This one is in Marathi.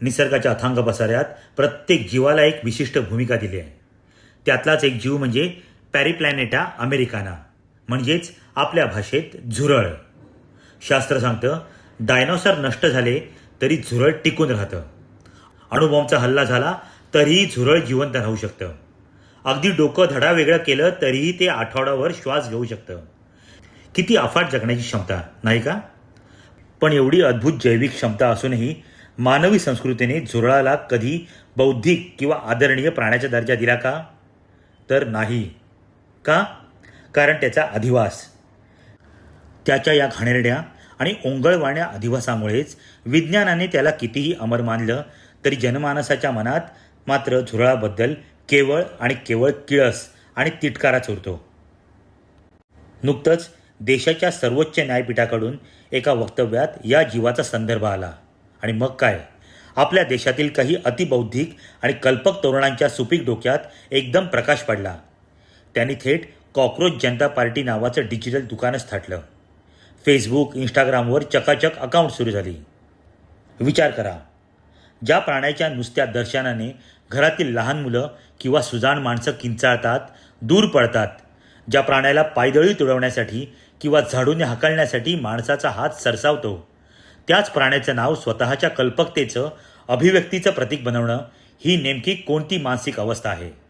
निसर्गाच्या अथांग पसाऱ्यात प्रत्येक जीवाला एक विशिष्ट भूमिका दिली आहे. त्यातलाच एक जीव म्हणजे पॅरिप्लॅनेटा अमेरिकाना, म्हणजेच आपल्या भाषेत झुरळ. शास्त्र सांगतं डायनोसॉर नष्ट झाले तरी झुरळ टिकून राहतं. अणुबॉम्बचा हल्ला झाला तरीही झुरळ जिवंत राहू शकतं. अगदी डोकं धडा वेगळं केलं तरीही ते आठवडाभर श्वास घेऊ शकतं. किती अफाट जगण्याची क्षमता, नाही का? पण एवढी अद्भुत जैविक क्षमता असूनही मानवी संस्कृतीने झुरळाला कधी बौद्धिक किंवा आदरणीय प्राण्याचा दर्जा दिला का? तर नाही. का? कारण त्याचा अधिवास. त्याच्या या घाणेरड्या आणि ओंगळवाण्या अधिवासामुळेच विज्ञानाने त्याला कितीही अमर मानलं तरी जनमानसाच्या मनात मात्र झुरळाबद्दल केवळ आणि केवळ किळस आणि तिटकाराच उरतो. नुकतंच देशाच्या सर्वोच्च न्यायपीठाकडून एका वक्तव्यात या जीवाचा संदर्भ आला आणि मग काय, आपल्या देशातील काही अतिबौद्धिक आणि कल्पक तरुणांच्या सुपीक डोक्यात एकदम प्रकाश पडला. त्यांनी थेट कॉक्रोच जनता पार्टी नावाचं डिजिटल दुकानच थाटलं. फेसबुक, इंस्टाग्रामवर चकाचक अकाउंट सुरू झाली. विचार करा, ज्या प्राण्याच्या नुसत्या दर्शनाने घरातील लहान मुलं किंवा सुजाण माणसं किंचाळतात, दूर पडतात, ज्या प्राण्याला पायदळी तुडवण्यासाठी किंवा झाडूने हाकलण्यासाठी माणसाचा हात सरसावतो, त्याच प्राण्याचं नाव स्वतःच्या कल्पकतेचं, अभिव्यक्तीचं प्रतीक बनवणं ही नेमकी कोणती मानसिक अवस्था आहे?